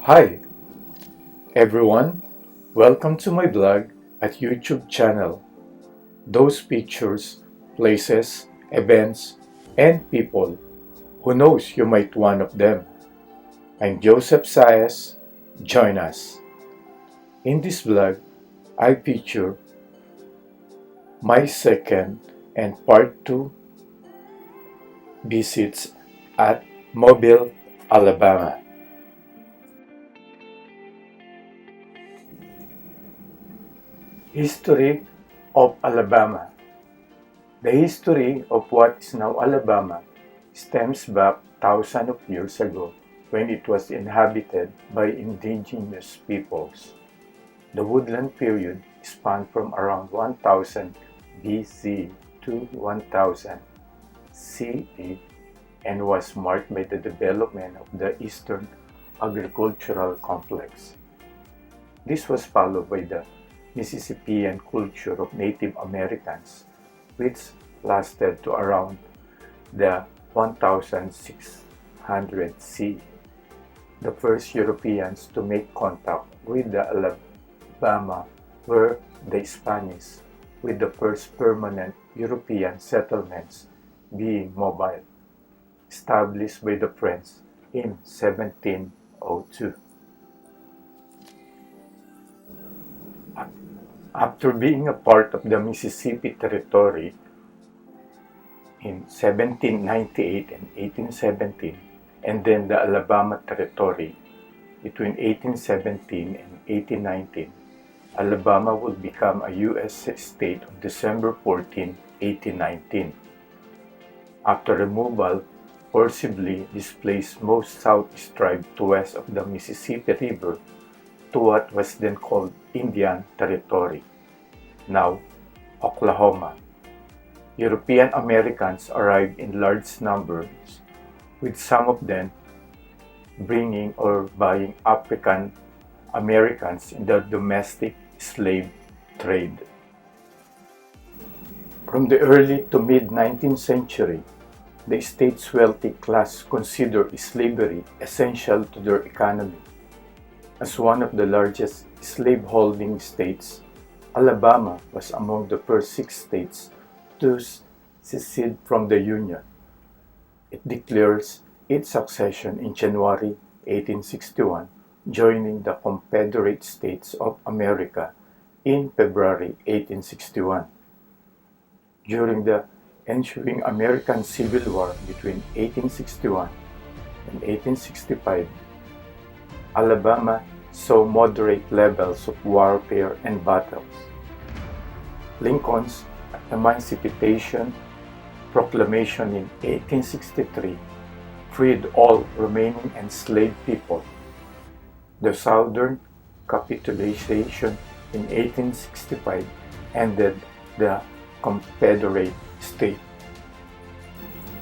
Hi everyone, welcome to my blog at YouTube channel. Those pictures, places, events, and people. Who knows, you might one of them. I'm Joseph Saez. Join us. In this blog, I feature my second and part 2 visits at Mobile, Alabama. History of Alabama. The history of what is now Alabama stems back thousands of years ago when it was inhabited by indigenous peoples. The woodland period spanned from around 1000 BC to 1000 CE and was marked by the development of the Eastern agricultural complex. This was followed by the Mississippian culture of Native Americans, which lasted to around the 1600 CE. The first Europeans to make contact with the Alabama were the Spanish, with the first permanent European settlements being Mobile, established by the French in 1702. After being a part of the Mississippi Territory in 1798 and 1817, and then the Alabama Territory between 1817 and 1819, Alabama would become a U.S. state on December 14, 1819. After removal, forcibly displaced most southeast tribes to west of the Mississippi River to what was then called Indian Territory, now Oklahoma. European Americans arrived in large numbers, with some of them bringing or buying African Americans in the domestic slave trade. From the early to mid-19th century, the state's wealthy class considered slavery essential to their economy. As one of the largest slaveholding states, Alabama was among the first 6 states to secede from the Union. It declares its succession in January 1861, joining the Confederate States of America in February 1861. During the ensuing American Civil War between 1861 and 1865, Alabama saw moderate levels of warfare and battles. Lincoln's Emancipation Proclamation in 1863 freed all remaining enslaved people. The Southern capitulation in 1865 ended the Confederate state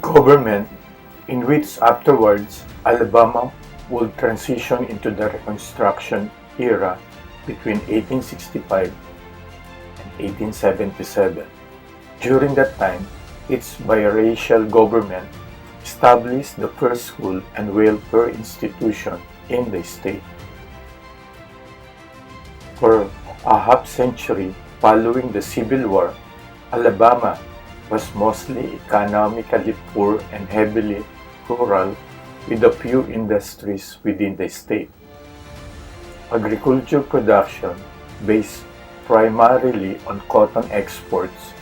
government, in which afterwards Alabama would transition into the Reconstruction era between 1865 and 1877. During that time, its biracial government established the first school and welfare institution in the state. For a half-century following the Civil War, Alabama was mostly economically poor and heavily rural, with a few industries within the state. Agriculture production, based primarily on cotton exports,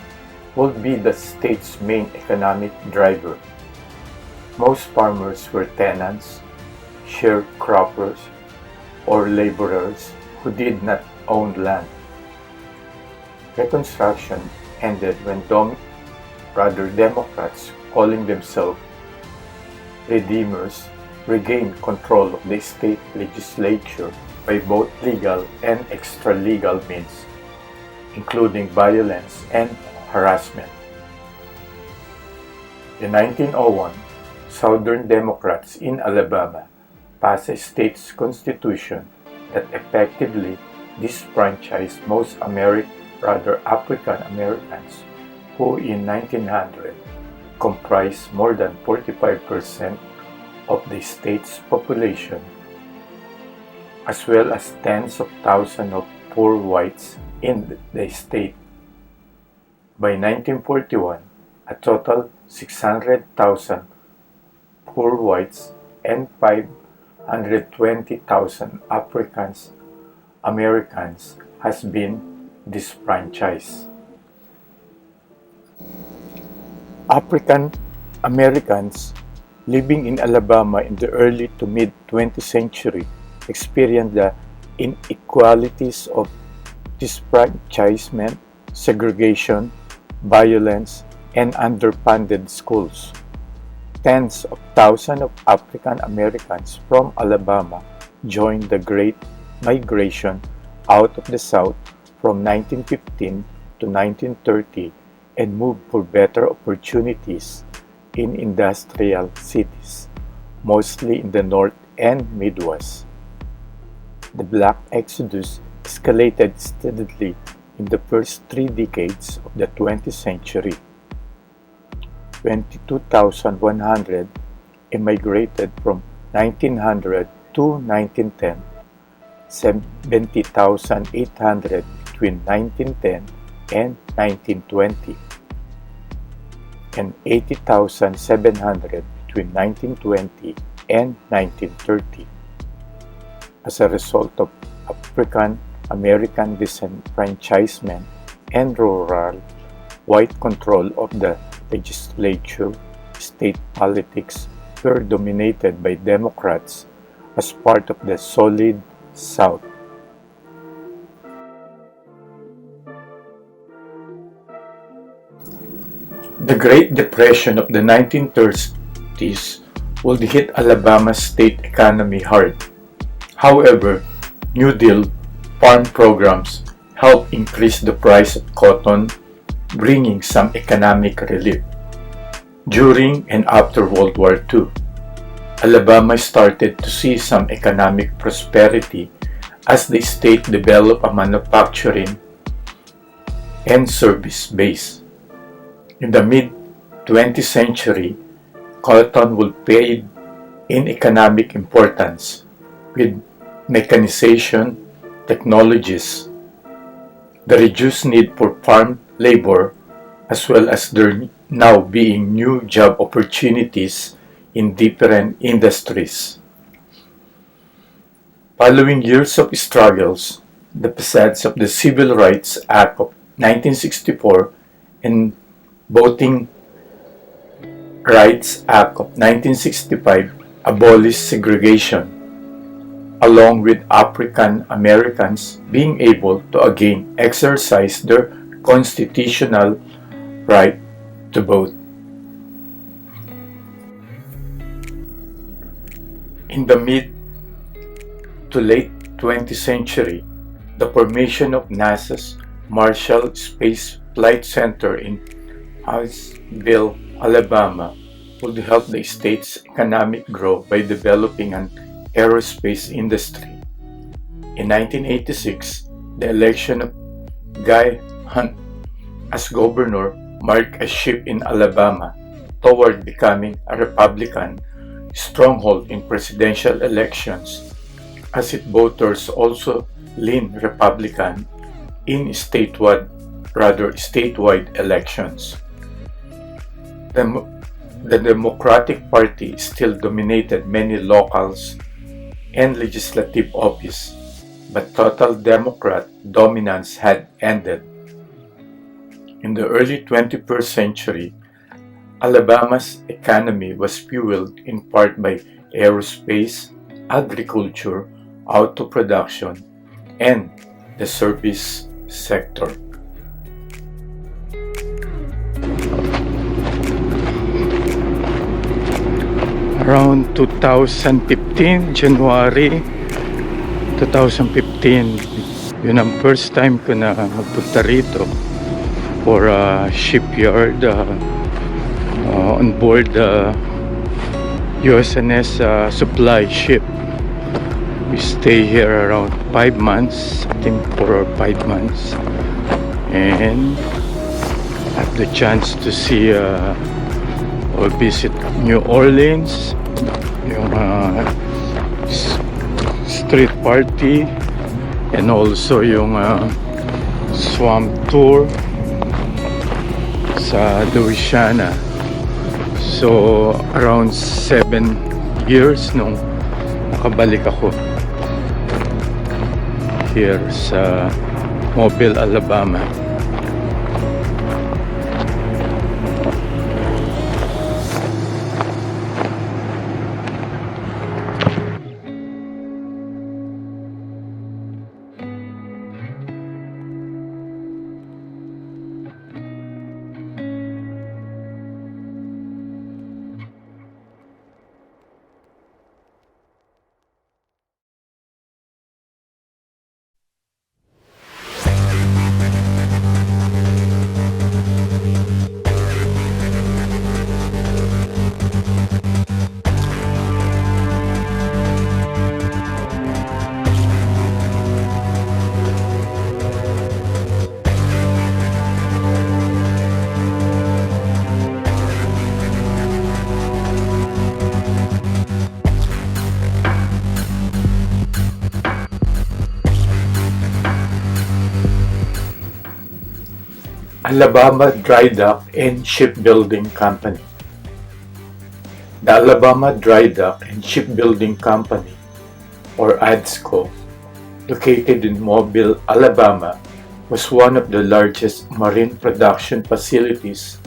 would be the state's main economic driver. Most farmers were tenants, sharecroppers, or laborers who did not own land. Reconstruction ended when Democrats calling themselves Redeemers regained control of the state legislature by both legal and extra-legal means, including violence and harassment. In 1901, Southern Democrats in Alabama passed a state's constitution that effectively disfranchised most African Americans, who in 1900 comprised more than 45% of the state's population. as well as tens of thousands of poor whites in the state. By 1941, a total 600,000 poor whites and 520,000 African Americans has been disfranchised. African Americans living in Alabama in the early to mid 20th century experienced the inequalities of disfranchisement, segregation, violence, and underfunded schools. Tens of thousands of African Americans from Alabama joined the Great Migration out of the South from 1915 to 1930 and moved for better opportunities in industrial cities, mostly in the North and Midwest. The Black Exodus escalated steadily in the first 3 decades of the 20th century. 22,100 immigrated from 1900 to 1910, 70,800 between 1910 and 1920, and 80,700 between 1920 and 1930. As a result of African American disenfranchisement and rural white control of the legislature, state politics were dominated by Democrats as part of the Solid South. The Great Depression of the 1930s would hit Alabama's state economy hard. However, New Deal farm programs helped increase the price of cotton, bringing some economic relief. During and after World War II, Alabama started to see some economic prosperity as the state developed a manufacturing and service base. In the mid-20th century, cotton would fade in economic importance with mechanization technologies, the reduced need for farm labor, as well as there now being new job opportunities in different industries. Following years of struggles, the passage of the Civil Rights Act of 1964 and Voting Rights Act of 1965 abolished segregation, along with African Americans being able to again exercise their constitutional right to vote. In the mid to late 20th century, the formation of NASA's Marshall Space Flight Center in Huntsville, Alabama, would help the state's economic growth by developing an aerospace industry. In 1986, the election of Guy Hunt as governor marked a shift in Alabama toward becoming a Republican stronghold in presidential elections, as its voters also leaned Republican in statewide elections. The Democratic Party still dominated many locals and legislative office, but total Democrat dominance had ended. In the early 21st century, Alabama's economy was fueled in part by aerospace, agriculture, auto production, and the service sector. Around 2015, January 2015, yun ang first time ko na magpunta rito for a shipyard on board the USNS supply ship. We stay here around 5 months, I think 4 or 5 months, and have the chance to see or visit New Orleans, yung street party, and also yung swamp tour sa Louisiana. So around 7 years nung nakabalik ako here sa Mobile, Alabama. Alabama Dry Dock and Shipbuilding Company. The Alabama Dry Dock and Shipbuilding Company, or ADSCO, located in Mobile, Alabama, was one of the largest marine production facilities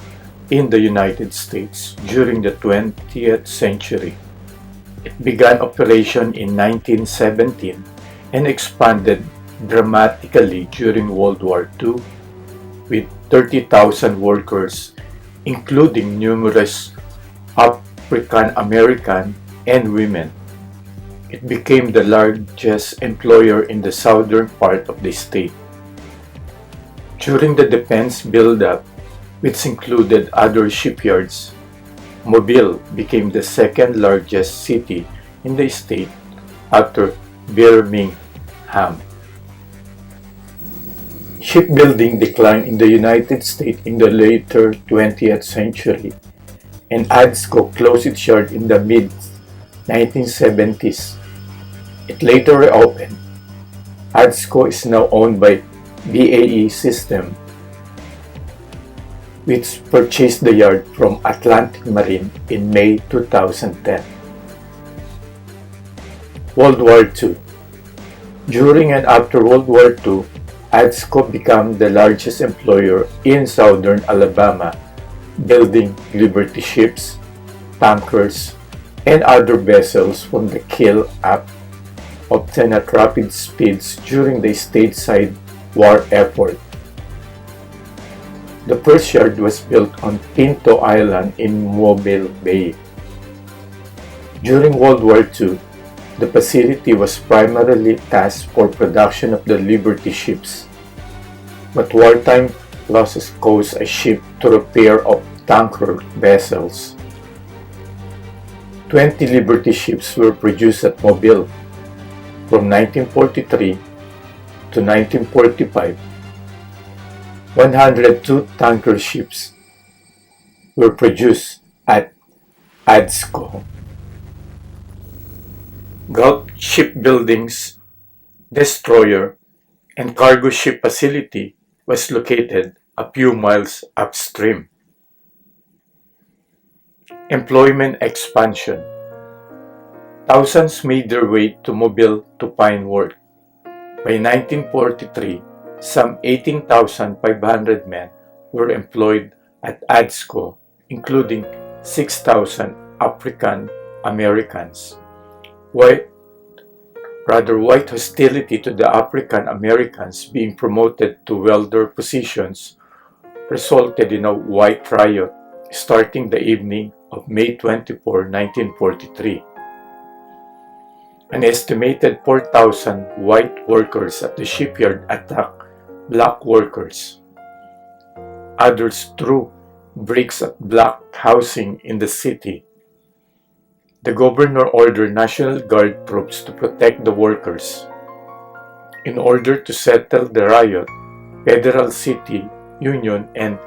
in the United States during the 20th century. It began operation in 1917 and expanded dramatically during World War II with 30,000 workers, including numerous African American and women. It became the largest employer in the southern part of the state. During the defense buildup, which included other shipyards, Mobile became the second largest city in the state after Birmingham. Shipbuilding declined in the United States in the later 20th century, and ADSCO closed its yard in the mid-1970s. It later reopened. ADSCO is now owned by BAE Systems, which purchased the yard from Atlantic Marine in May 2010. World War II. During and after World War II, ADSCO became the largest employer in southern Alabama, building Liberty ships, tankers, and other vessels from the keel up, obtained at rapid speeds during the stateside war effort. The first yard was built on Pinto Island in Mobile Bay. During World War II, the facility was primarily tasked for production of the Liberty ships, but wartime losses caused a shift to repair of tanker vessels. 20 Liberty ships were produced at Mobile from 1943 to 1945. 102 tanker ships were produced at ADSCO. Gulf Shipbuilding's destroyer and cargo ship facility was located a few miles upstream. Employment expansion. Thousands made their way to Mobile to find work. By 1943, some 18,500 men were employed at ADSCO, including 6,000 African Americans. White hostility to the African Americans being promoted to welder positions resulted in a white riot starting the evening of May 24, 1943. An estimated 4,000 white workers at the shipyard attacked black workers. Others threw bricks at black housing in the city. The governor ordered National Guard troops to protect the workers. In order to settle the riot, Federal City Union and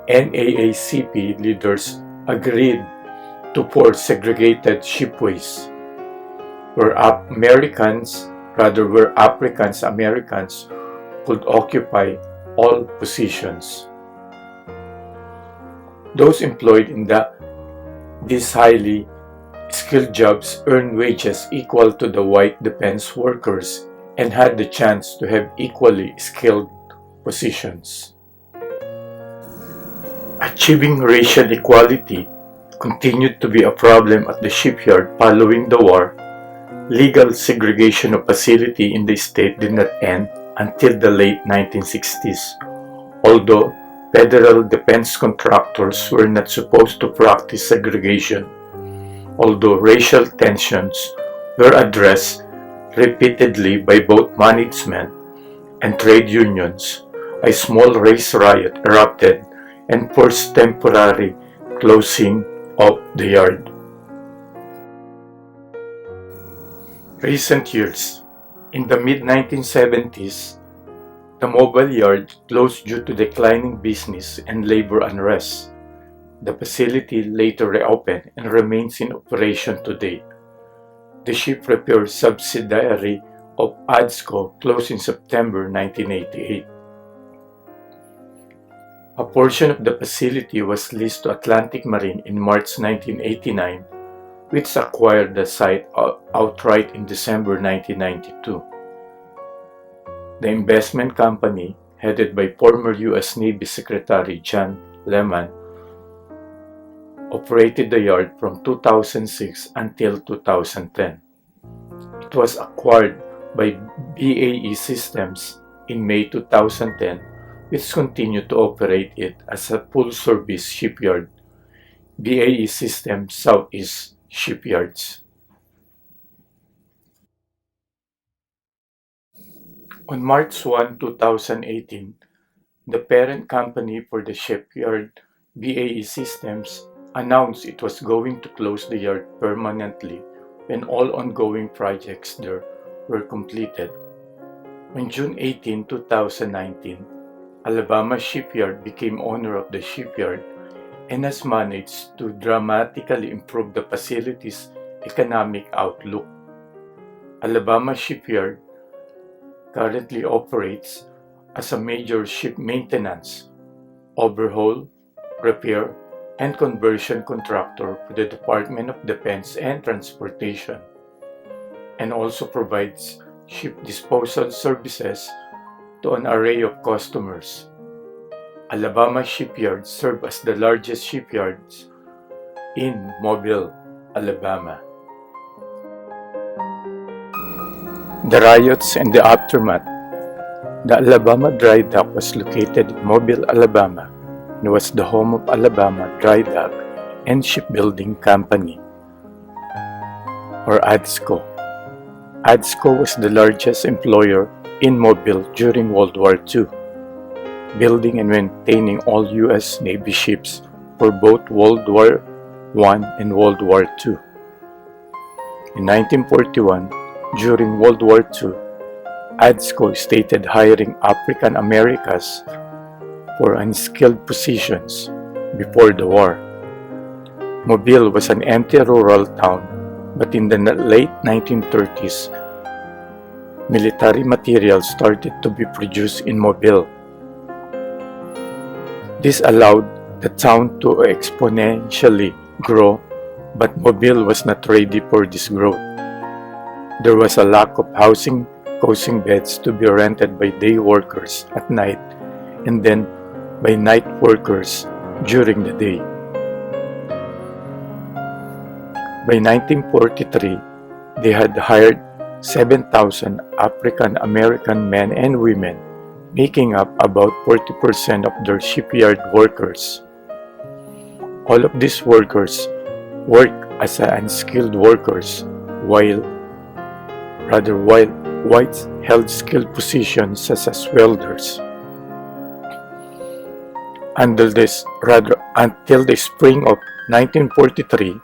NAACP leaders agreed to force segregated shipways, where Americans rather where Africans Americans could occupy all positions. Those employed in these highly skilled jobs earned wages equal to the white defense workers and had the chance to have equally skilled positions. Achieving racial equality continued to be a problem at the shipyard following the war. Legal segregation of facility in the state did not end until the late 1960s, although federal defense contractors were not supposed to practice segregation. Although racial tensions were addressed repeatedly by both management and trade unions, a small race riot erupted and forced temporary closing of the yard. Recent years. In the mid-1970s, the mobile yard closed due to declining business and labor unrest. The facility later reopened and remains in operation today. The ship repair subsidiary of ADSCO closed in September 1988. A portion of the facility was leased to Atlantic Marine in March 1989, which acquired the site outright in December 1992. The investment company, headed by former U.S. Navy Secretary John Lehman, operated the yard from 2006 until 2010. It was acquired by BAE Systems in May 2010, which continued to operate it as a full-service shipyard, BAE Systems Southeast Shipyards. On March 1, 2018, the parent company for the shipyard, BAE Systems, announced it was going to close the yard permanently when all ongoing projects there were completed. On June 18, 2019, Alabama Shipyard became owner of the shipyard and has managed to dramatically improve the facility's economic outlook. Alabama Shipyard currently operates as a major ship maintenance, overhaul, repair, and conversion contractor for the Department of Defense and Transportation, and also provides ship disposal services to an array of customers. Alabama Shipyard serves as the largest shipyards in Mobile, Alabama. The riots and the aftermath. The Alabama Dry Dock was located in Mobile, Alabama, and was the home of Alabama Dry Dock and Shipbuilding Company, or ADSCO. ADSCO was the largest employer in Mobile during World War II, building and maintaining all U.S. Navy ships for both World War I and World War II. In 1941, during World War II, ADSCO started hiring African Americans for unskilled positions before the war. Mobile was an empty rural town, but in the late 1930s, military materials started to be produced in Mobile. This allowed the town to exponentially grow, but Mobile was not ready for this growth. There was a lack of housing beds to be rented by day workers at night and then by night workers during the day. By 1943, they had hired 7,000 African American men and women, making up about 40% of their shipyard workers. All of these workers worked as unskilled workers, while whites held skilled positions such as welders. Until the spring of 1943,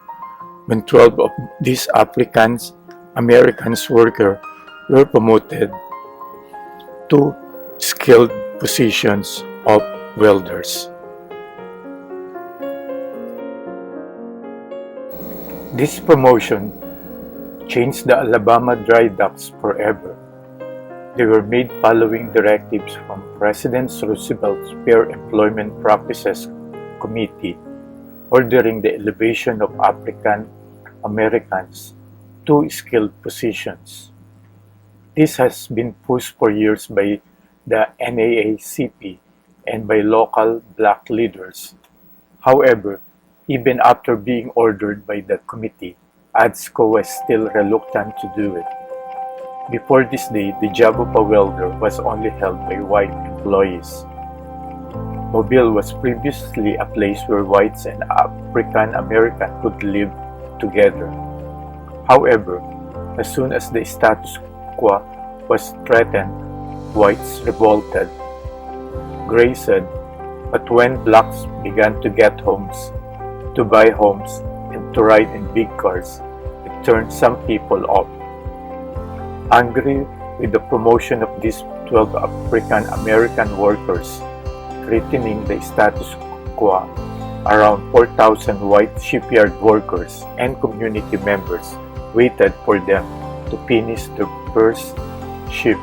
when 12 of these African American workers were promoted to skilled positions of welders. This promotion changed the Alabama dry docks forever. They were made following directives from President Roosevelt's Fair Employment Practices Committee ordering the elevation of African Americans to skilled positions. This has been pushed for years by the NAACP and by local black leaders. However, even after being ordered by the committee, ADSCO was still reluctant to do it. Before this day, the job of a welder was only held by white employees. Mobile was previously a place where whites and African Americans could live together. However, as soon as the status quo was threatened, whites revolted. Gray said, but when blacks began to get homes, to buy homes, and to ride in big cars, it turned some people off. Angry with the promotion of these 12 African American workers, threatening the status quo, around 4,000 white shipyard workers and community members waited for them to finish their first ship.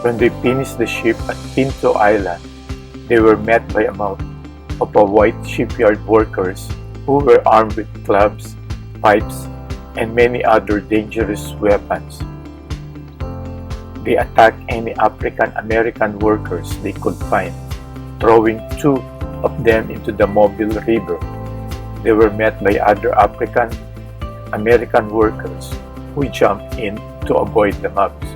When they finished the ship at Pinto Island, they were met by a mob of white shipyard workers who were armed with clubs, pipes, and many other dangerous weapons. They attacked any African American workers they could find, throwing 2 of them into the Mobile River. They were met by other African American workers who jumped in to avoid the mobs.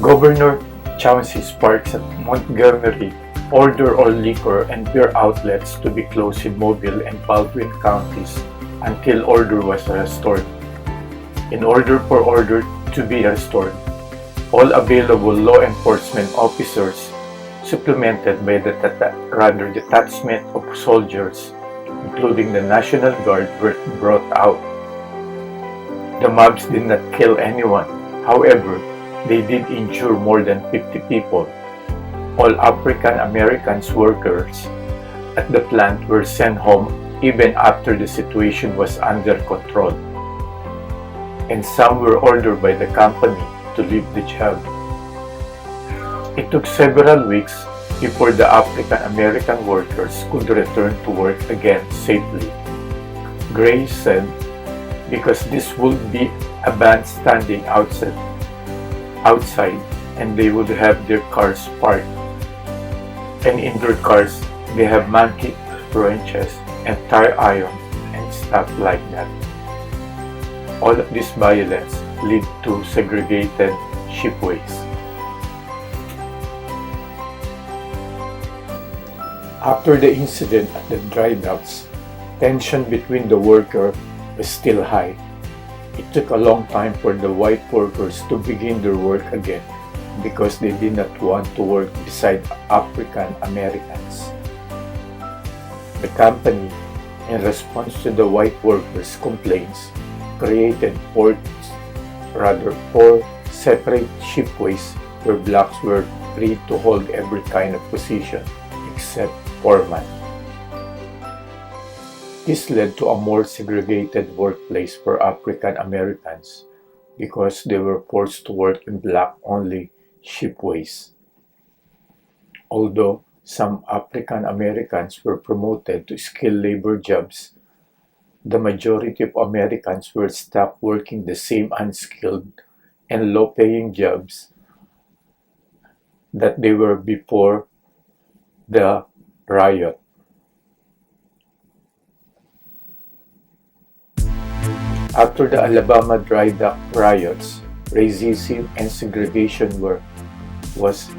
Governor Chauncey Sparks at Montgomery ordered all liquor and beer outlets to be closed in Mobile and Baldwin counties until order was restored. In order for order to be restored, all available law enforcement officers, supplemented by the detachment of soldiers, including the National Guard, were brought out. The mobs did not kill anyone. However, they did injure more than 50 people. All African Americans workers at the plant were sent home even after the situation was under control, and some were ordered by the company to leave the job. It took several weeks before the African American workers could return to work again safely. Gray said, because this would be a band standing outside and they would have their cars parked. And in their cars, they have monkey wrenches and tire iron and stuff like that. All of this violence lead to segregated shipways. After the incident at the dry docks, tension between the workers was still high. It took a long time for the white workers to begin their work again because they did not want to work beside African Americans. The company, in response to the white workers' complaints, created 4 separate shipways where blacks were free to hold every kind of position except foreman. This led to a more segregated workplace for African Americans because they were forced to work in black-only shipways. Although some African Americans were promoted to skilled labor jobs, the majority of Americans were stuck working the same unskilled and low-paying jobs that they were before the riot. After the Alabama dry dock riots, racism and segregation was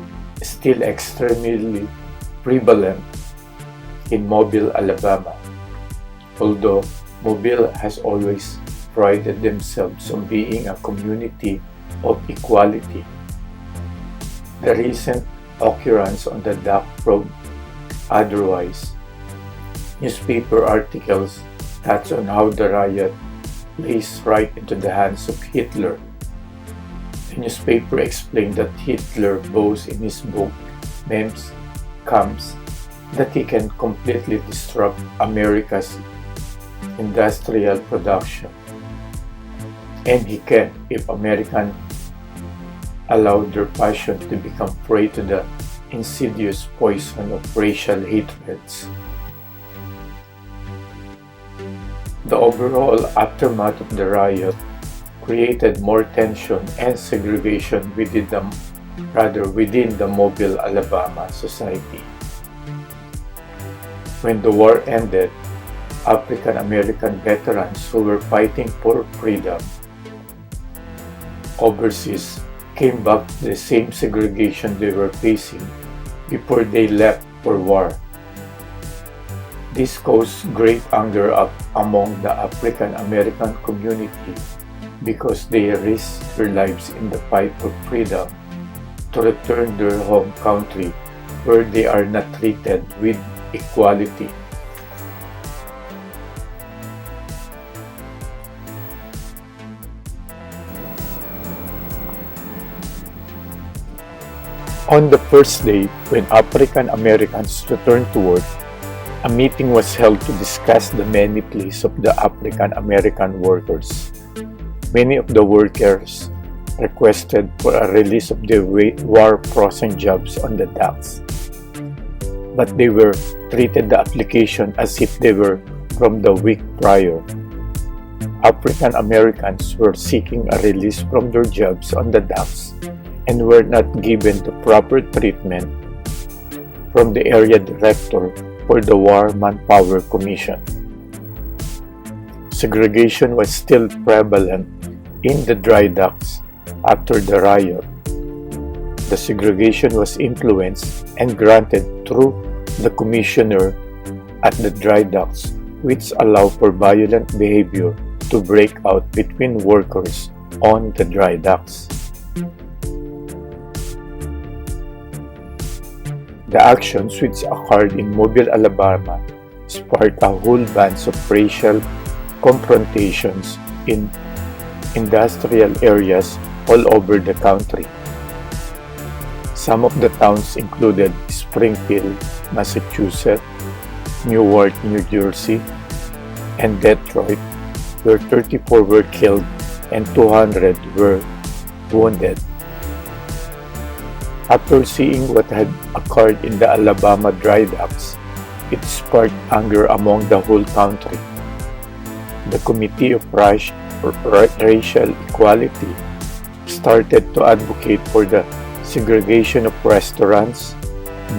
still extremely prevalent in Mobile, Alabama. Although Mobile has always prided themselves on being a community of equality, the recent occurrence on the dock proved otherwise. Newspaper articles touch on how the riot plays right into the hands of Hitler. The newspaper explained that Hitler boasts in his book Memes, Camps, that he can completely disrupt America's industrial production. And he can if Americans allow their passion to become prey to the insidious poison of racial hatreds. The overall aftermath of the riot created more tension and segregation within the Mobile, Alabama society. When the war ended, African American veterans who were fighting for freedom overseas came back to the same segregation they were facing before they left for war. This caused great anger among the African American community because they risked their lives in the fight for freedom to return to their home country where they are not treated with equality. On the first day, when African Americans returned to work, a meeting was held to discuss the many pleas of the African American workers. Many of the workers requested for a release of their war-frozen jobs on the docks, but they were treated the application as if they were from the week prior. African Americans were seeking a release from their jobs on the docks and were not given the proper treatment from the area director for the War Manpower Commission. Segregation was still prevalent in the dry docks after the riot. The segregation was influenced and granted through the commissioner at the dry docks, which allowed for violent behavior to break out between workers on the dry docks. The actions which occurred in Mobile, Alabama sparked a whole bunch of racial confrontations in industrial areas all over the country. Some of the towns included Springfield, Massachusetts, Newark, New Jersey, and Detroit, where 34 were killed and 200 were wounded. After seeing what had occurred in the Alabama dry docks, it sparked anger among the whole country. The Committee of Racial Equality started to advocate for the segregation of restaurants,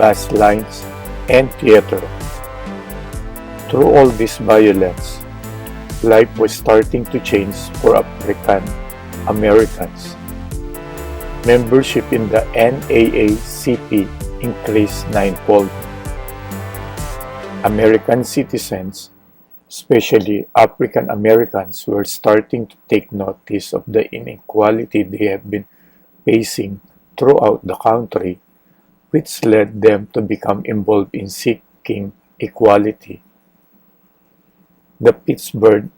bus lines, and theater. Through all this violence, life was starting to change for African Americans. Membership in the NAACP increased ninefold. American citizens, especially African Americans, were starting to take notice of the inequality they have been facing throughout the country, which led them to become involved in seeking equality. The Pittsburgh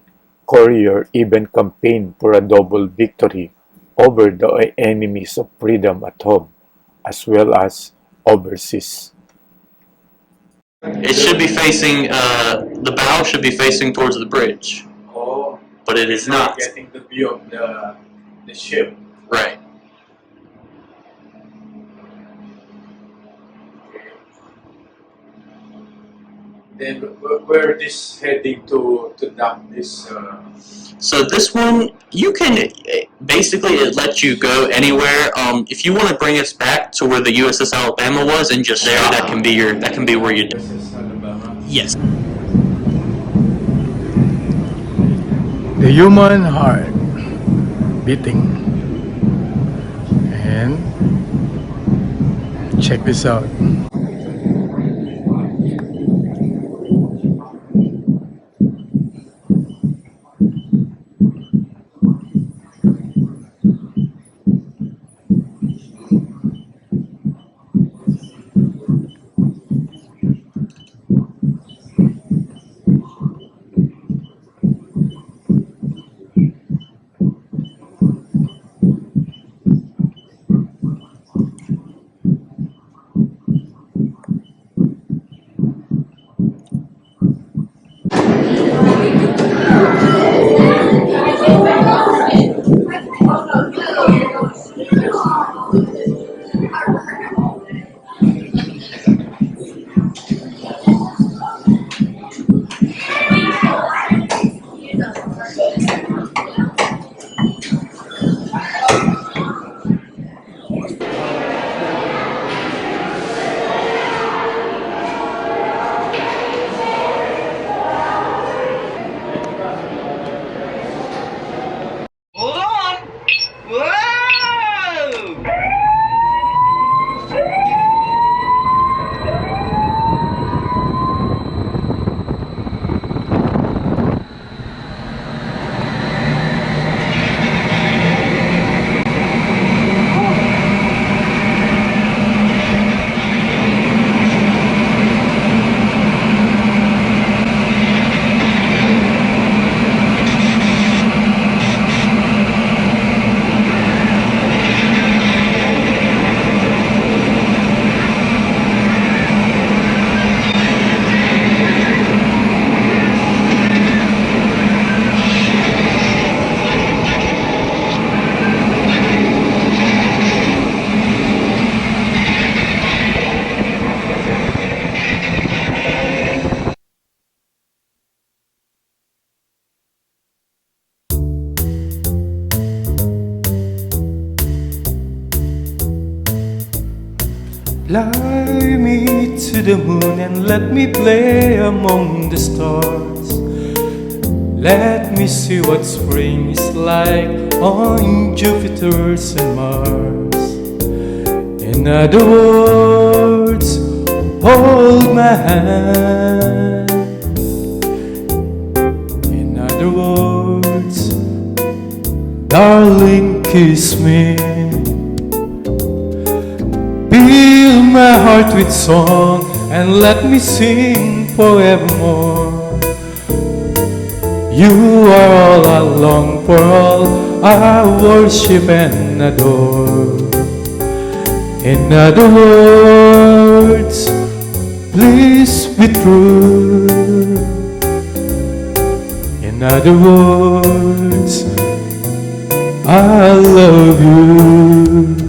Courier even campaigned for a double victory over the enemies of freedom at home, as well as overseas. It should be facing, the bow should be facing towards the bridge, Oh, but it is not. getting the view of the ship. Right. Then where this heading to dock this? So this one, you can, basically it lets you go anywhere. If you want to bring us back to where the USS Alabama was and just there, that can be where you. USS Alabama. Yes. The human heart beating. And check this out. Fly me to the moon and let me play among the stars. Let me see what spring is like on Jupiter's and Mars. In other words, hold my hand. In other words, darling, kiss me. Fill my heart with song and let me sing forevermore. You are all I long for, all I worship and adore. In other words, please be true. In other words, I love you.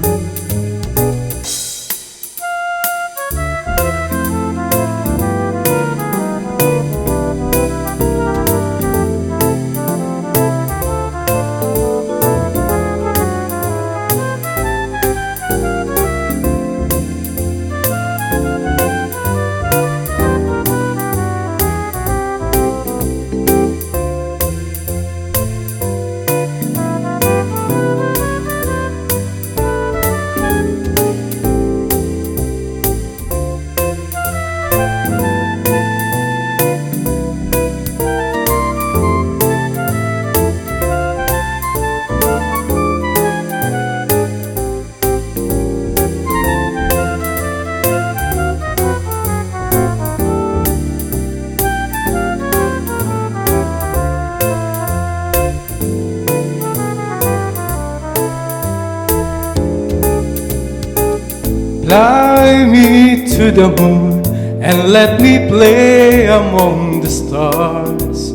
Fly me to the moon and let me play among the stars.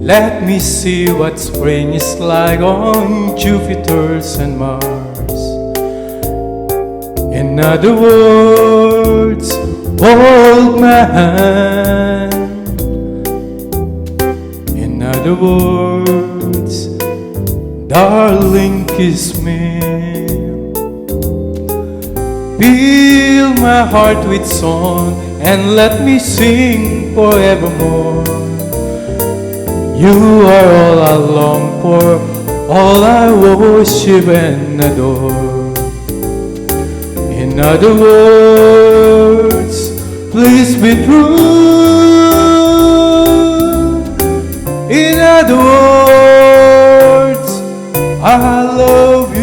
Let me see what spring is like on Jupiter's and Mars. In other words, hold my hand. In other words, darling, kiss me. Fill my heart with song and let me sing forevermore. You are all I long for, all I worship and adore. In other words, please be true. In other words, I love you.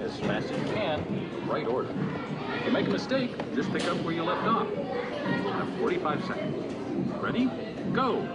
as fast as you can in the right order. If you make a mistake, just pick up where you left off. You'll have 45 seconds. Ready? Go!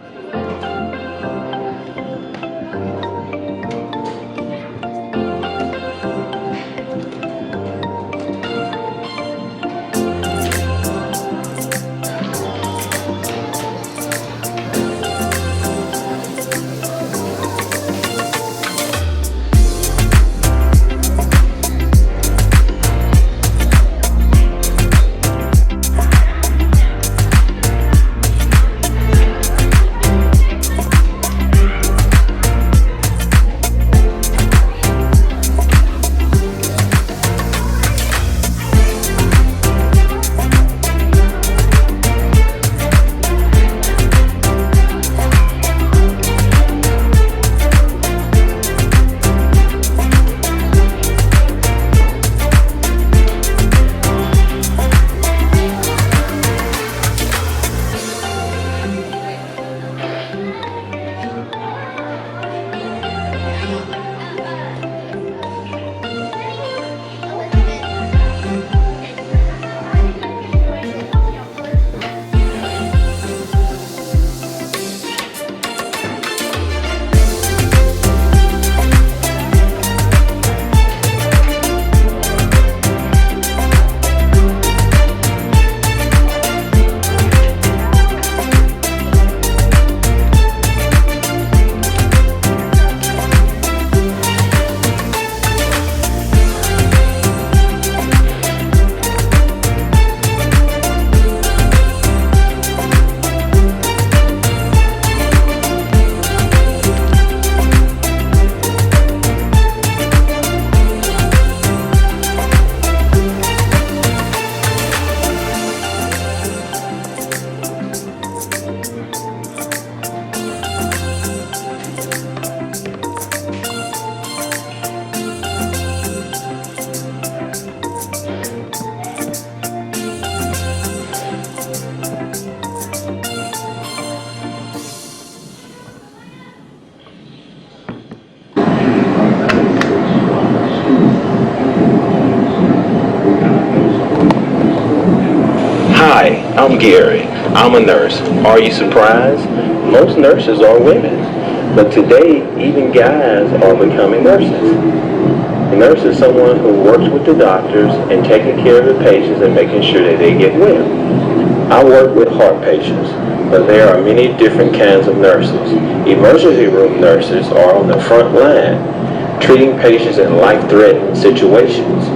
I'm Gary. I'm a nurse. Are you surprised? Most nurses are women. But today, even guys are becoming nurses. A nurse is someone who works with the doctors and taking care of the patients and making sure that they get well. I work with heart patients, but there are many different kinds of nurses. Emergency room nurses are on the front line, treating patients in life-threatening situations.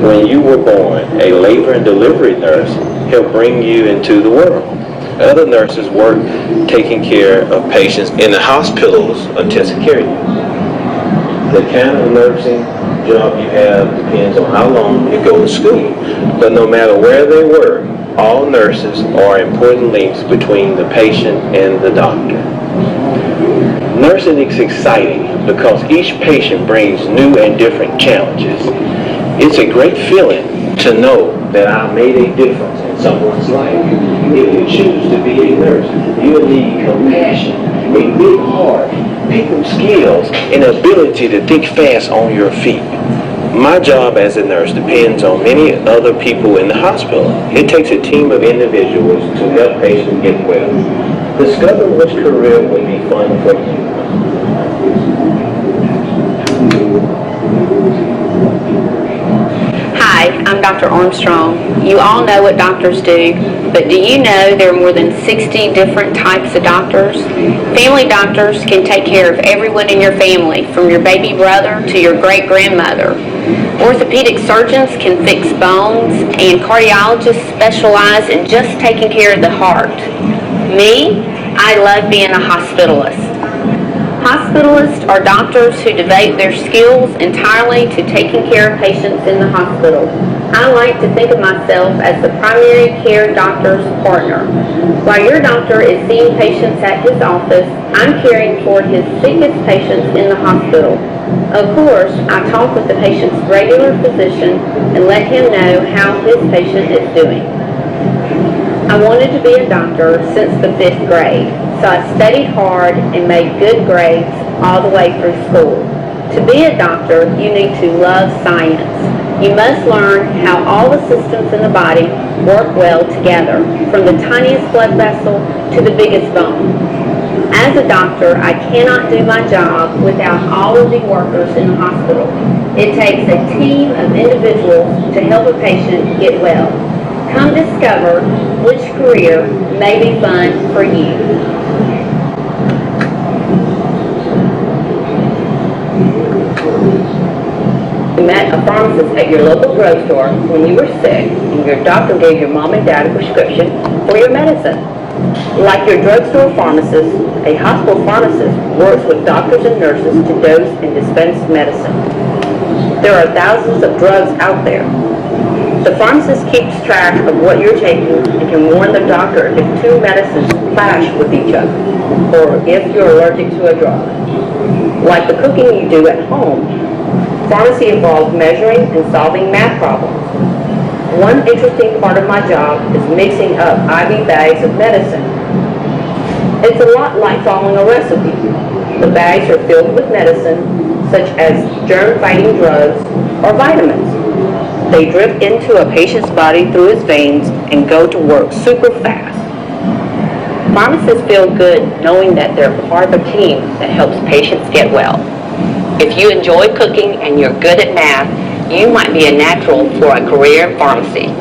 When you were born, a labor and delivery nurse helped bring you into the world. Other nurses work taking care of patients in the hospitals until taking care of you. The kind of nursing job you have depends on how long you go to school. But no matter where they work, all nurses are important links between the patient and the doctor. Nursing is exciting because each patient brings new and different challenges. It's a great feeling to know that I made a difference in someone's life. If you choose to be a nurse, you'll need compassion, a big heart, people skills, and ability to think fast on your feet. My job as a nurse depends on many other people in the hospital. It takes a team of individuals to help patients get well. Discover which career will be fun for you. Hi, I'm Dr. Armstrong. You all know what doctors do, but do you know there are more than 60 different types of doctors? Family doctors can take care of everyone in your family, from your baby brother to your great-grandmother. Orthopedic surgeons can fix bones, and cardiologists specialize in just taking care of the heart. Me, I love being a hospitalist. Hospitalists are doctors who devote their skills entirely to taking care of patients in the hospital. I like to think of myself as the primary care doctor's partner. While your doctor is seeing patients at his office, I'm caring for his sickest patients in the hospital. Of course, I talk with the patient's regular physician and let him know how his patient is doing. I wanted to be a doctor since the 5th grade, so I studied hard and made good grades all the way through school. To be a doctor, you need to love science. You must learn how all the systems in the body work well together, from the tiniest blood vessel to the biggest bone. As a doctor, I cannot do my job without all of the workers in the hospital. It takes a team of individuals to help a patient get well. Come discover which career may be fun for you. You met a pharmacist at your local drugstore when you were sick, and your doctor gave your mom and dad a prescription for your medicine. Like your drugstore pharmacist, a hospital pharmacist works with doctors and nurses to dose and dispense medicine. There are thousands of drugs out there. The pharmacist keeps track of what you're taking and can warn the doctor if two medicines clash with each other, or if you're allergic to a drug. Like the cooking you do at home, pharmacy involves measuring and solving math problems. One interesting part of my job is mixing up IV bags of medicine. It's a lot like following a recipe. The bags are filled with medicine, such as germ-fighting drugs or vitamins. They drip into a patient's body through his veins and go to work super fast. Pharmacists feel good knowing that they're part of a team that helps patients get well. If you enjoy cooking and you're good at math, you might be a natural for a career in pharmacy.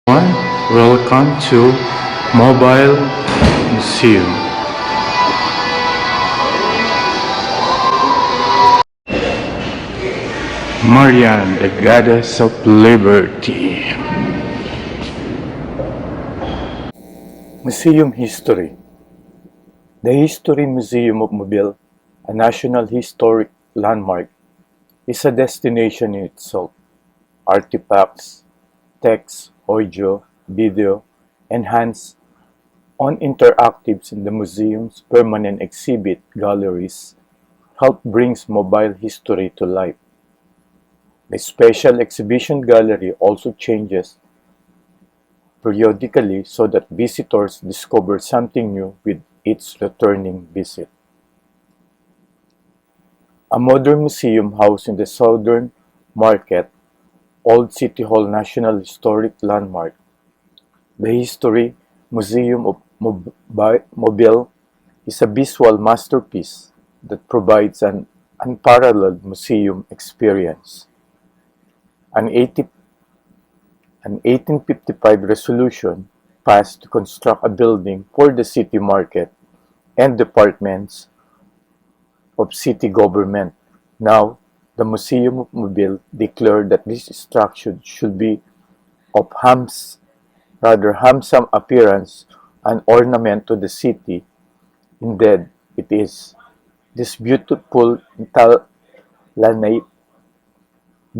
Welcome to Mobile Museum. Marian, the goddess of liberty. Museum History. The History Museum of Mobile, a national historic landmark, is a destination in itself. Artifacts, text, audio, video, and hands-on interactives in the museum's permanent exhibit galleries help brings mobile history to life. The special exhibition gallery also changes periodically so that visitors discover something new with each returning visit. A modern museum housed in the Southern Market, Old City Hall National Historic Landmark. The History Museum of Mobile is a visual masterpiece that provides an unparalleled museum experience. An 1855 resolution passed to construct a building for the city market and departments of city government. Now, the Museum of Mobile declared that this structure should be of handsome appearance and ornament to the city. Indeed, it is. This beautiful Italianate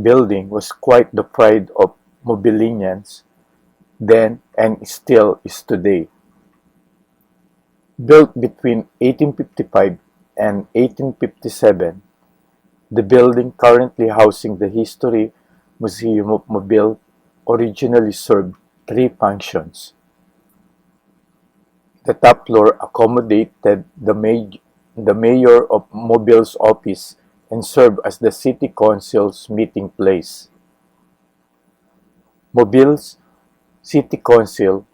building was quite the pride of Mobilians then and still is today. Built between 1855 and 1857, the building currently housing the History Museum of Mobile originally served three functions. The top floor accommodated the mayor of Mobile's office and served as the city council's meeting place. Mobile's city council,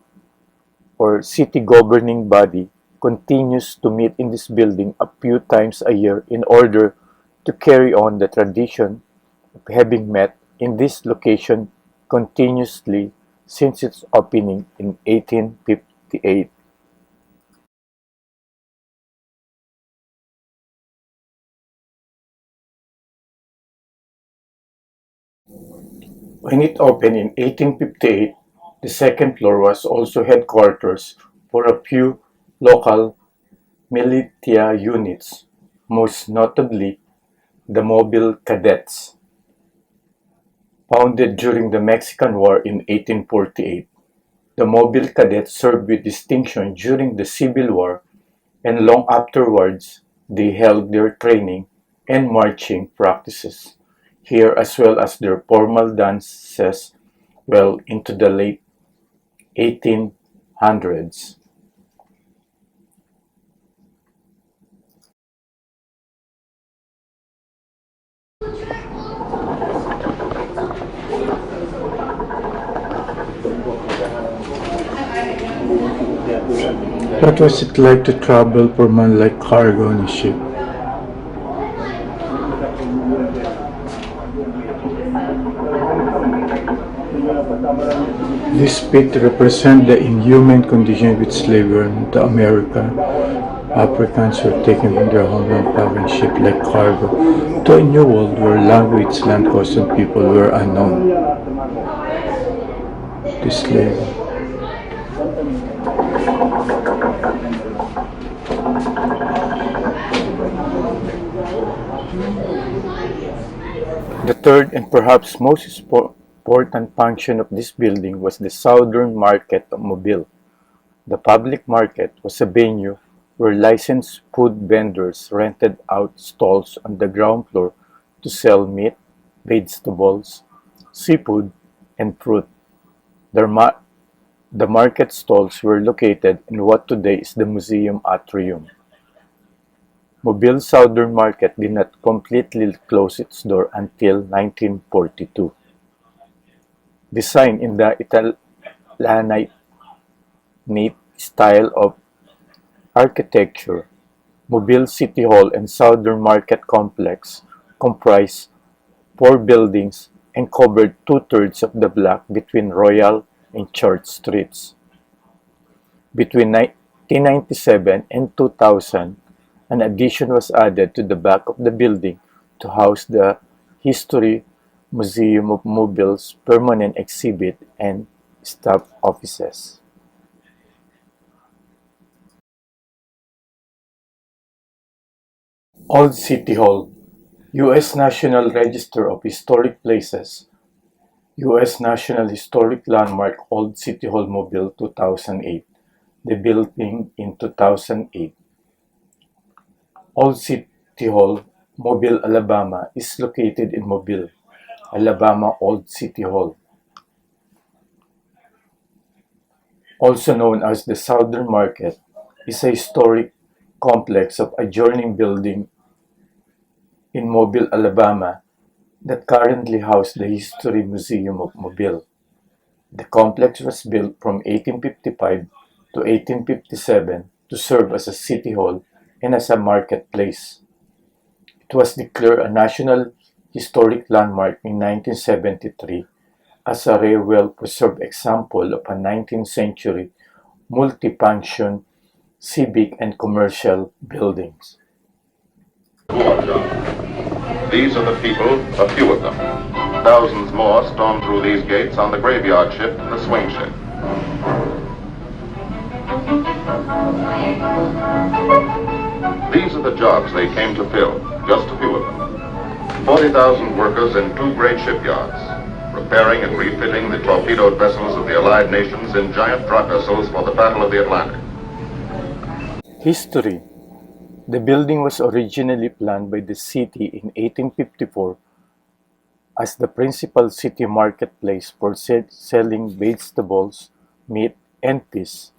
or city governing body, continues to meet in this building a few times a year in order to carry on the tradition of having met in this location continuously since its opening in 1858. When it opened in 1858, the second floor was also headquarters for a few local militia units, most notably the Mobile Cadets. Founded during the Mexican War in 1848, the Mobile Cadets served with distinction during the Civil War, and long afterwards they held their training and marching practices here as well as their formal dances well into the late 1800s. What was it like to travel for man-like cargo on a ship? This pit represents the inhuman condition with slavery to America. Africans were taken from their homeland packing ships like cargo to a new world where language, land costs, and people were unknown. The slave. The third and perhaps most important function of this building was the Southern Market of Mobile. The public market was a venue where licensed food vendors rented out stalls on the ground floor to sell meat, vegetables, seafood, and fruit. The market stalls were located in what today is the museum atrium. Mobile Southern Market did not completely close its door until 1942. Designed in the Italianate style of architecture, Mobile City Hall and Southern Market Complex comprise four buildings and covered two-thirds of the block between Royal in Church Streets. Between 1997 and 2000, an addition was added to the back of the building to house the History Museum of Mobile's permanent exhibit and staff offices. Old City Hall, U.S. National Register of Historic Places, U.S. National Historic Landmark Old City Hall Mobile 2008, the building in 2008. Old City Hall, Mobile, Alabama is located in Mobile, Alabama Old City Hall, also known as the Southern Market, is a historic complex of adjoining buildings in Mobile, Alabama that currently house the History Museum of Mobile. The complex was built from 1855 to 1857 to serve as a city hall and as a marketplace. It was declared a National Historic Landmark in 1973 as a rare well-preserved example of a 19th century multifunction civic and commercial buildings. These are the people, a few of them. Thousands more storm through these gates on the graveyard ship, the swing ship. These are the jobs they came to fill, just a few of them. 40,000 workers in 2 great shipyards, repairing and refitting the torpedoed vessels of the Allied nations in giant drop vessels for the Battle of the Atlantic. History. The building was originally planned by the city in 1854 as the principal city marketplace for selling vegetables, meat, and fish.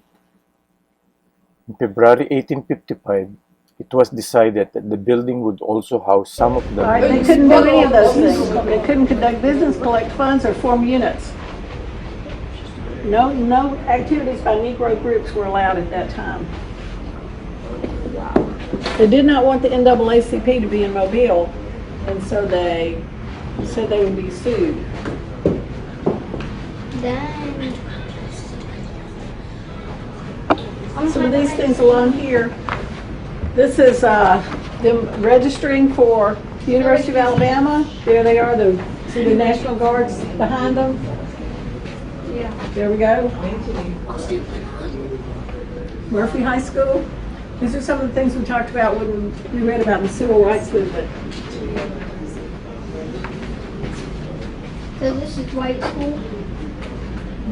In February 1855, it was decided that the building would also house some of the Right, they couldn't do any of those things. They couldn't conduct business, collect funds, or form units. No activities by Negro groups were allowed at that time. They did not want the NAACP to be in Mobile, and so they said they would be sued. Some of these things along here, this is them registering for the University of Alabama. There they are, see the National Guards behind them? Yeah. There we go. Murphy High School. These are some of the things we talked about when we read about the Civil Rights Movement. So this is white school?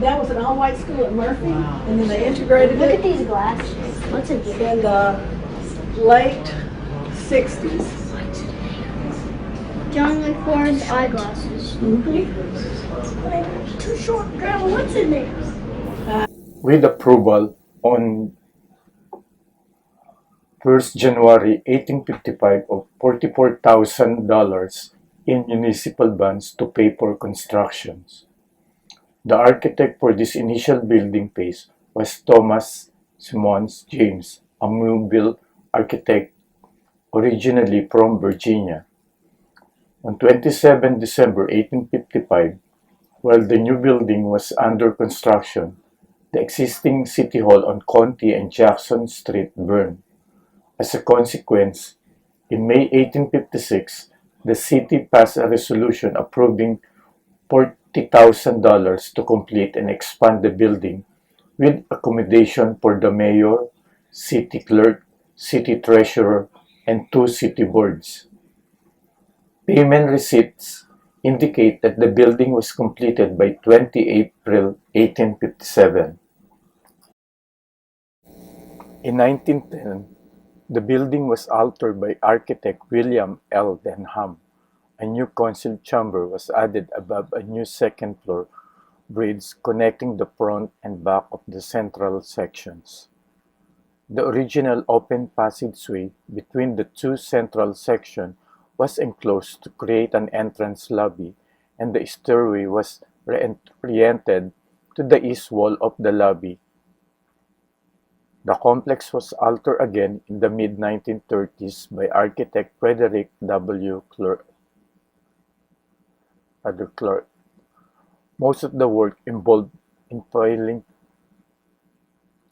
That was an all-white school at Murphy, and then they integrated Look it at these glasses. What's in here? in the late 60s. John McFarland's eyeglasses. Too short, Grandma. What's in there? with approval on 1st January 1855 of $44,000 in municipal bonds to pay for constructions. The architect for this initial building phase was Thomas Simmons James, a Mobile architect originally from Virginia. On 27 December 1855, while the new building was under construction, the existing City Hall on Conti and Jackson Street burned. As a consequence, in May 1856, the city passed a resolution approving $40,000 to complete and expand the building with accommodation for the mayor, city clerk, city treasurer, and 2 city boards. Payment receipts indicate that the building was completed by 20 April 1857. In 1910, the building was altered by architect William L. Denham. A new council chamber was added above a new second floor bridge connecting the front and back of the central sections. The original open passageway between the 2 central sections was enclosed to create an entrance lobby, and the stairway was reoriented to the east wall of the lobby. The complex was altered again in the mid-1930s by architect Frederick W. Clark. Most of the work involved entailing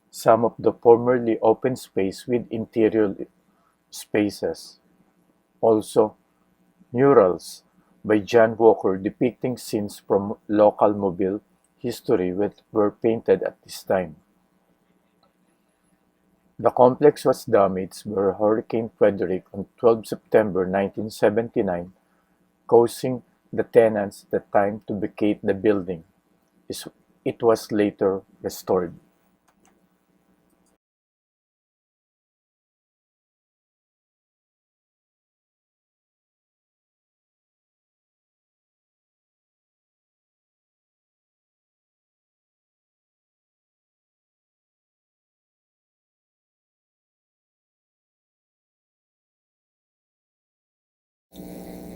some of the formerly open space with interior spaces. Also, murals by John Walker depicting scenes from local mobile history were painted at this time. The complex was damaged by Hurricane Frederick on 12 September 1979, causing the tenants the time to vacate the building. It was later restored.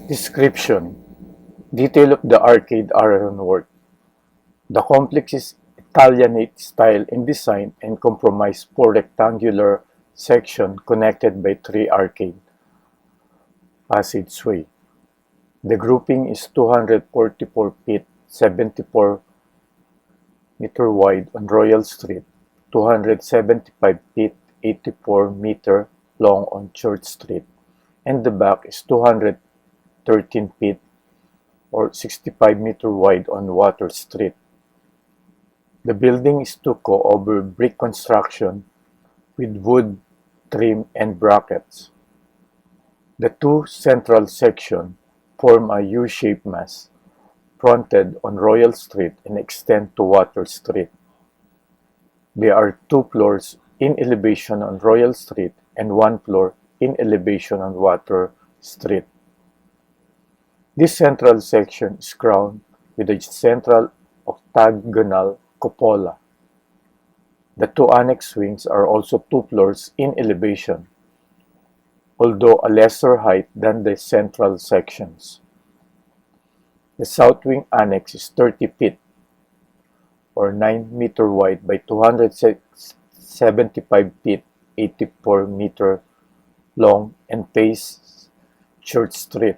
Description: Detail of the arcade ironwork. The complex is Italianate style in design and comprised four rectangular sections connected by three arcade passageway. The grouping is 244 feet, 74 meter wide on Royal Street, 275 feet, 84 meter long on Church Street, and the back is 213 feet or 65 meter wide on Water Street. The building is stucco over brick construction with wood trim and brackets. The two central sections form a U-shaped mass, fronted on Royal Street and extend to Water Street. There are two floors in elevation on Royal Street and one floor in elevation on Water Street. This central section is crowned with a central octagonal cupola. The two annex wings are also two floors in elevation, although a lesser height than the central sections. The south wing annex is 30 feet or 9 meter wide by 275 feet, 84 meter long and faces Church Street.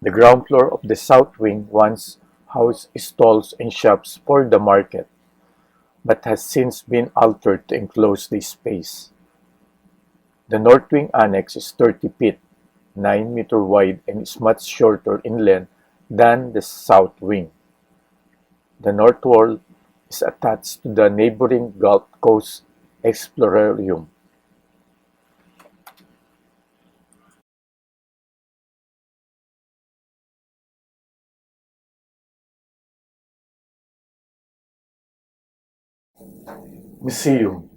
The ground floor of the south wing once housed stalls and shops for the market, but has since been altered to enclose the space. The north wing annex is 30 feet, 9 meter wide and is much shorter in length than the south wing. The north wall is attached to the neighboring Gulf Coast Explorarium. Museum.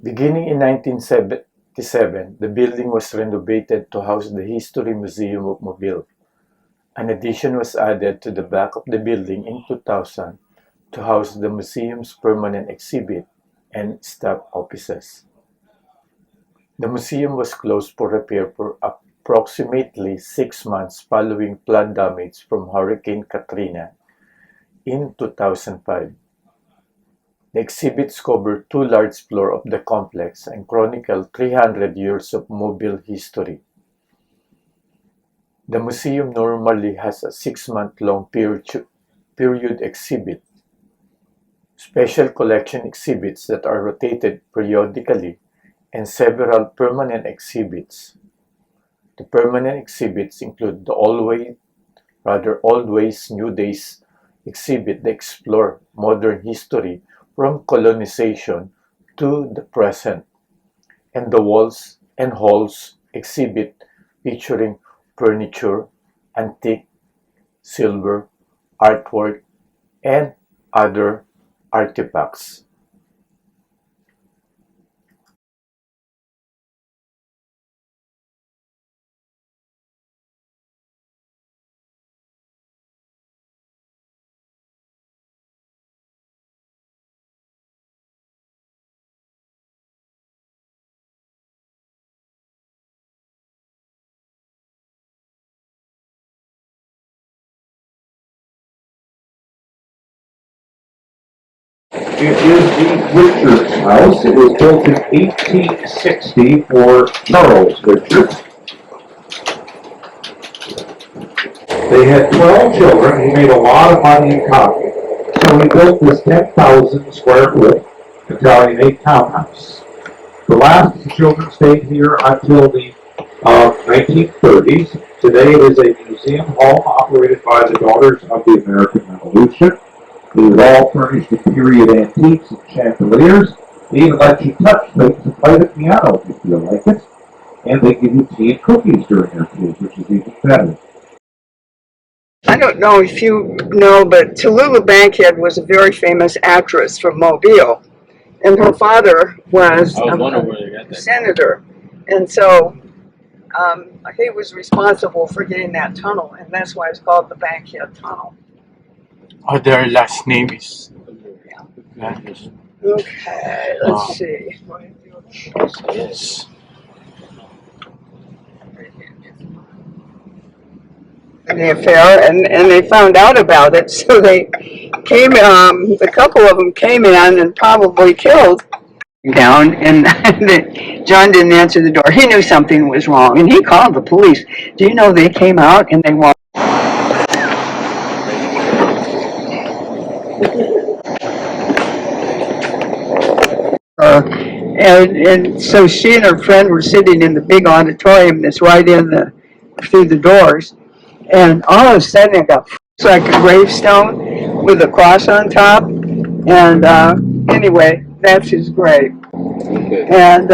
Beginning in 1977, the building was renovated to house the History Museum of Mobile. An addition was added to the back of the building in 2000 to house the museum's permanent exhibit and staff offices. The museum was closed for repair for approximately 6 months following flood damage from Hurricane Katrina in 2005. The exhibits cover two large floors of the complex and chronicle 300 years of mobile history. The museum normally has a 6-month-long period exhibit, special collection exhibits that are rotated periodically, and several permanent exhibits. The permanent exhibits include the Old Ways, New Days exhibit that explore modern history from colonization to the present, and the Walls and Halls exhibit featuring furniture, antique, silver, artwork, and other artifacts. It is the Richards House. It was built in 1860 for Charles Richards. They had 12 children. He made a lot of money in coffee. So he built this 10,000 square foot Italian-made townhouse. The last children stayed here until the 1930s. Today it is a museum home operated by the Daughters of the American Revolution. It is all furnished with period antiques and chandeliers. They even let you touch things and play the piano if you feel like it. And they give you tea and cookies during their tours, which is even better. I don't know if you know, but Tallulah Bankhead was a very famous actress from Mobile. And her father was a senator. And so he was responsible for getting that tunnel, and that's why it's called the Bankhead Tunnel. Their last name is. Okay, let's see. Yes. The affair, and they found out about it, so they came, a couple of them came in and probably killed down, and John didn't answer the door. He knew something was wrong, and he called the police. Do you know they came out and they walked? And so she and her friend were sitting in the big auditorium that's right in through the doors. And all of a sudden it got like a gravestone with a cross on top. And anyway, that's his grave. And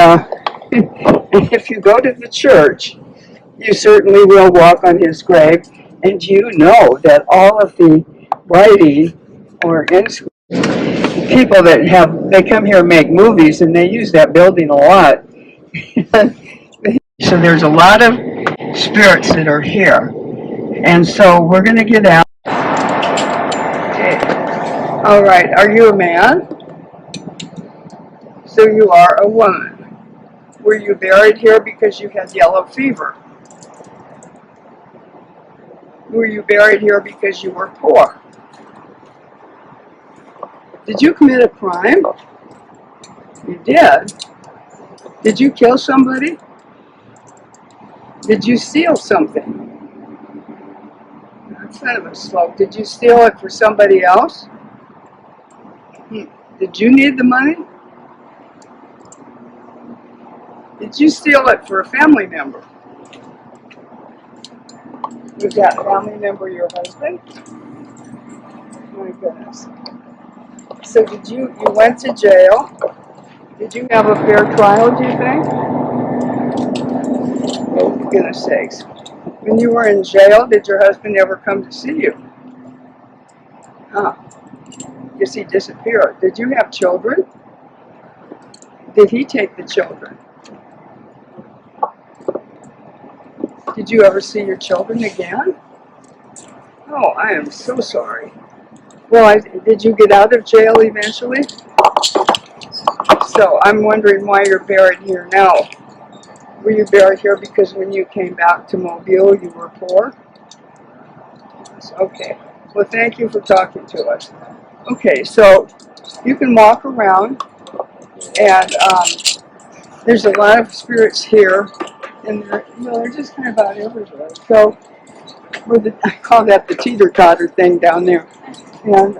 if you go to the church, you certainly will walk on his grave. And you know that all of the writing or inscriptions, people they come here and make movies, and they use that building a lot. So there's a lot of spirits that are here. And so we're going to get out. Okay. All right. Are you a man? So you are a woman. Were you buried here because you had yellow fever? Were you buried here because you were poor? Did you commit a crime? You did. Did you kill somebody? Did you steal something? That's kind of a slope. Did you steal it for somebody else? Did you need the money? Did you steal it for a family member? Was that family member your husband? My goodness. So you went to jail. Did you have a fair trial, do you think? Oh, for goodness sakes. When you were in jail, did your husband ever come to see you? Huh. Guess he disappeared. Did you have children? Did he take the children? Did you ever see your children again? Oh, I am so sorry. Well, did you get out of jail eventually? So I'm wondering why you're buried here now. Were you buried here because when you came back to Mobile you were poor? Okay. Well, thank you for talking to us. Okay, so you can walk around, and there's a lot of spirits here, and they're just kind of about everywhere. So I call that the teeter-totter thing down there. And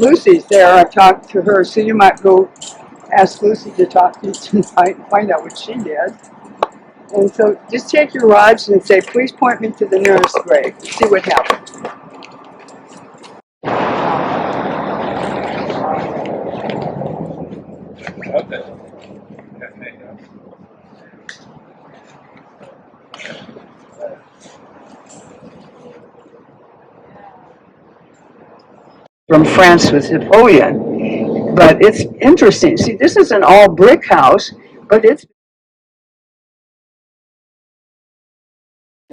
Lucy's there. I talked to her, so you might go ask Lucy to talk to you tonight and find out what she did. And so just take your rods and say, please point me to the nearest grave. See what happens. From France with Napoleon. But it's interesting. See, this is an all brick house, but it's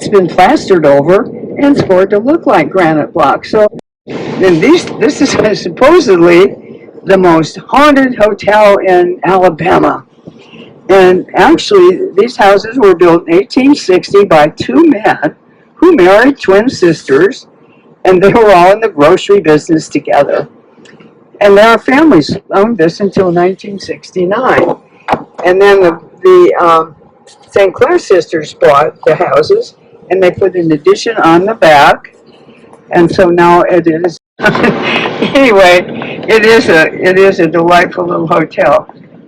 been plastered over and it's for it to look like granite blocks. So then this is supposedly the most haunted hotel in Alabama. And actually, these houses were built in 1860 by two men who married twin sisters, and they were all in the grocery business together. And their families owned this until 1969. And then the St. Clair sisters bought the houses, and they put an addition on the back. And so now it is Anyway, it is a delightful little hotel.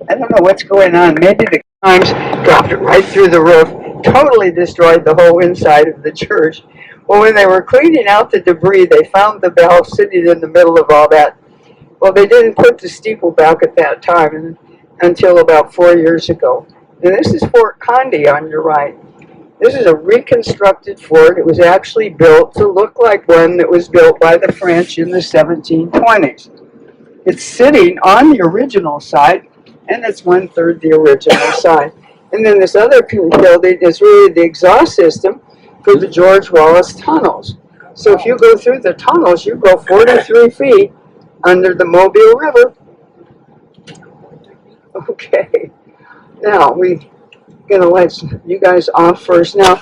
I don't know what's going on. Maybe the Times dropped it right through the roof, totally destroyed the whole inside of the church. Well, when they were cleaning out the debris, they found the bell sitting in the middle of all that. Well, they didn't put the steeple back at that time until about 4 years ago. And this is Fort Condy on your right. This is a reconstructed fort. It was actually built to look like one that was built by the French in the 1720s. It's sitting on the original site, and it's 1/3 the original site. And then this other building is really the exhaust system for the George Wallace tunnels. So if you go through the tunnels, you go 43 feet under the Mobile River. Okay, now we're gonna let you guys off first. Now,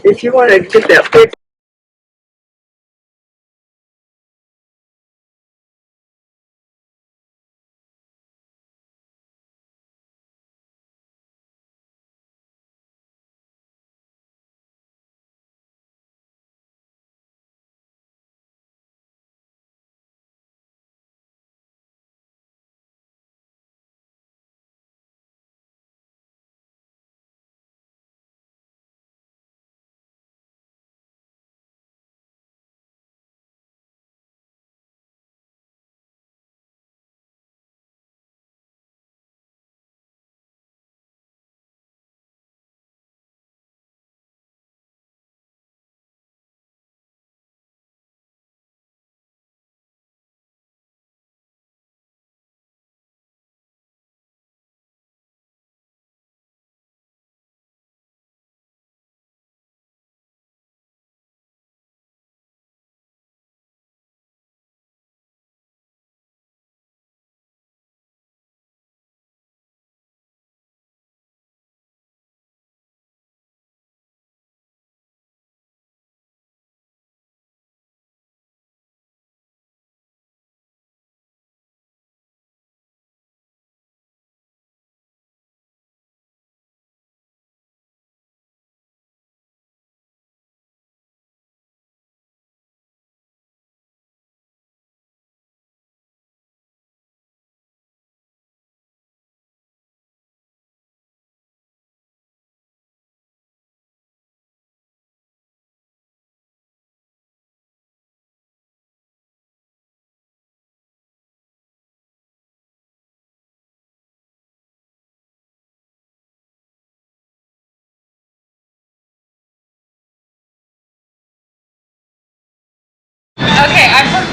if you want to get that picture. Okay, I've heard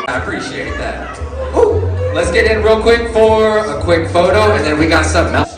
I appreciate that. Ooh, let's get in real quick for a quick photo, and then we got something else.